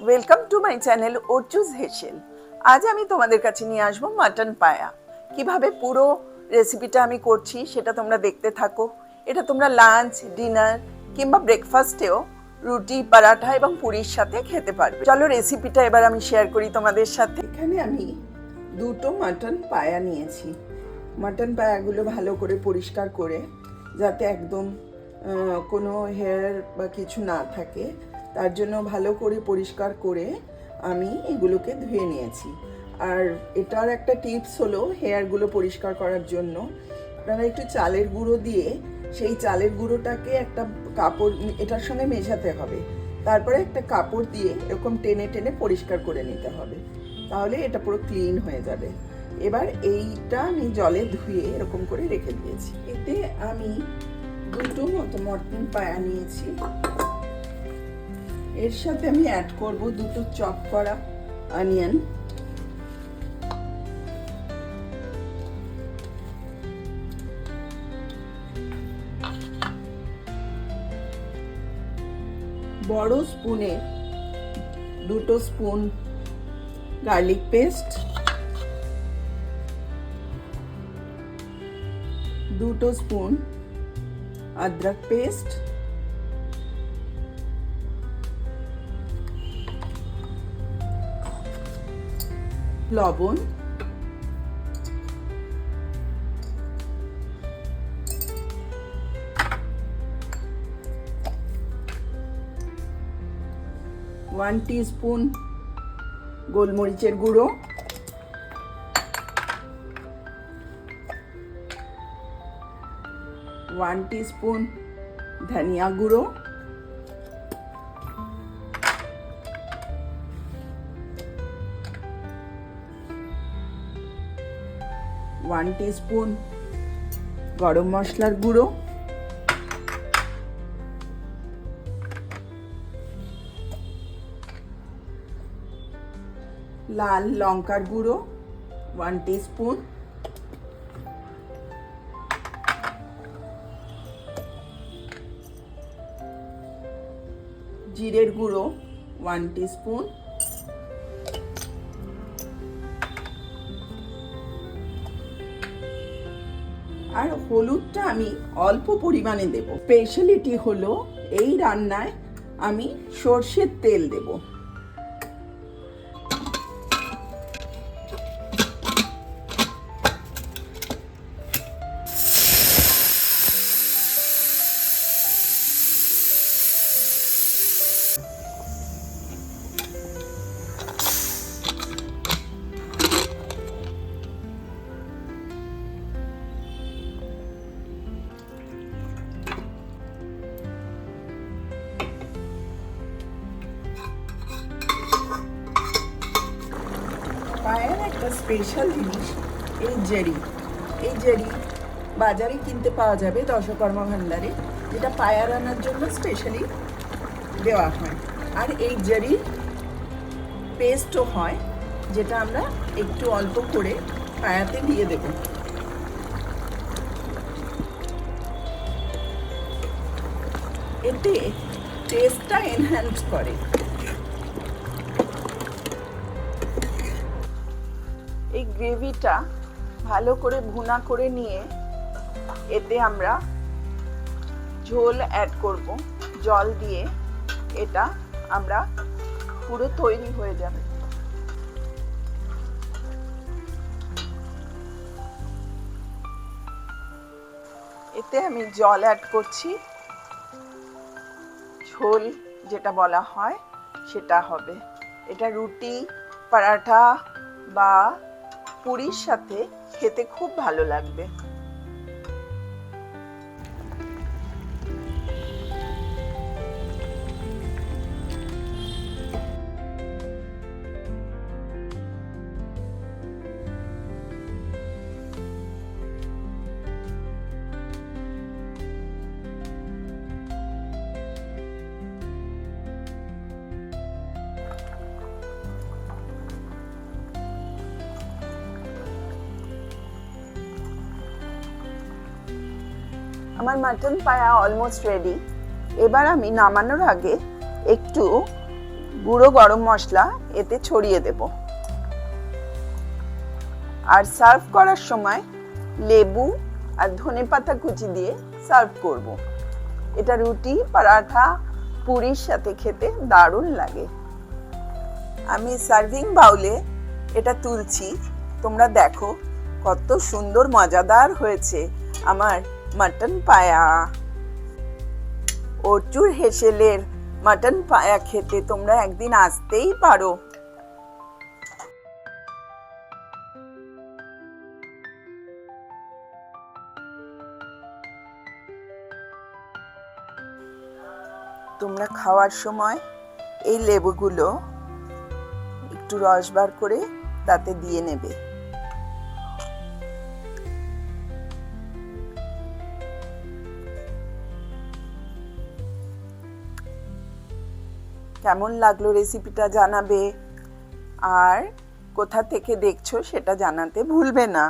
Welcome to my channel অর্জুস হেসেল। আজ আমি তোমাদের কাছে নিয়ে আসবো মাটন পায়া। কিভাবে পুরো রেসিপিটা আমি করছি সেটা তোমরা দেখতে থাকো। এটা তোমরা লাঞ্চ, ডিনার কিংবা ব্রেকফাস্টেও রুটি, পরাঠা এবং পুরির সাথে খেতে পারবে। চলো রেসিপিটা এবার আমি শেয়ার করি তোমাদের সাথে। এখানে আমি দুটো মাটন পায়া নিয়েছি। মাটন পায়াগুলো ভালো করে পরিষ্কার করে, যাতে একদম কোনো হেয়ার বা কিছু না থাকে, তার জন্য ভালো করে পরিষ্কার করে আমি এগুলোকে ধুয়ে নিয়েছি। আর এটার একটা টিপস হলো হেয়ারগুলো পরিষ্কার করার জন্য আপনারা একটু চালের গুঁড়ো দিয়ে সেই চালের গুঁড়োটাকে একটা কাপড় এটার সঙ্গে মেশাতে হবে, তারপরে একটা কাপড় দিয়ে এরকম টেনে টেনে পরিষ্কার করে নিতে হবে, তাহলে এটা পুরো ক্লিন হয়ে যাবে। এবার এইটা আমি জলে ধুয়ে এরকম করে রেখে দিয়েছি। এতে আমি দুটো মতো মটন পায়া নিয়েছি। এর সাথে আমি অ্যাড করব দুটো চপ করা অনিয়ন, বড় স্পুনে দুটো স্পুন গার্লিক পেস্ট, দুটো স্পুন अदरक পেস্ট, লবণ, ওয়ান টিস্পুন গোলমরিচের গুঁড়ো, ওয়ান টিস্পুন ধনিয়া গুঁড়ো, ওয়ান টিস্পুন গরম মশলার গুঁড়ো, লাল লঙ্কার গুঁড়ো ওয়ান টিস্পুন, জিরের গুঁড়ো ওয়ান টিস্পুন, আর হলুদটা আমি অল্প পরিমাণে দেব। স্পেশালিটি হলো এই রান্নায় আমি সর্ষের তেল দেব। পায়ের একটা স্পেশাল জিনিস এই জেরি। এই জেরি বাজারে কিনতে পাওয়া যাবে দশকর্মা ভান্ডারে, যেটা পায়া রান্নার জন্য স্পেশালি দেওয়া হয়। আর এই জেরির পেস্টও হয়, যেটা আমরা একটু অল্প করে পায়াতে দিয়ে দেব। এতে টেস্টটা এনহ্যান্স করে। এই গ্রেভিটা ভালো করে ভুনা করে নিয়ে এতে আমরা ঝোল অ্যাড করব জল দিয়ে। এটা আমরা পুরো তৈরি হয়ে যাবে। এতে আমি জল অ্যাড করছি, ঝোল যেটা বলা হয় সেটা হবে। এটা রুটি, পরাঠা বা পুরির সাথে খেতে খুব ভালো লাগবে। আমার মাটন পায়া অলমোস্ট রেডি। এবার আমি নামানোর আগে একটু গুঁড়ো গরম মশলা এতে ছড়িয়ে দেব। আর সার্ভ করার সময় লেবু আর ধনেপাতা কুচি দিয়ে সার্ভ করব। এটা রুটি, পরাঠা, পুরির সাথে খেতে দারুণ লাগে। আমি সার্ভিং বাউলে এটা তুলছি, তোমরা দেখো কত সুন্দর মজাদার হয়েছে আমার মাটন পায়া। অর্জুর হেসেলের মাটন পায়া খেতে তোমরা একদিন আসতেই পারো। তোমরা খাওয়ার সময় এই লেবুগুলো একটু রস বার করে তাতে দিয়ে নেবে। কেমন লাগলো রেসিপিটা জানাবে, আর কোথা থেকে দেখছো সেটা জানাতে ভুলবে না।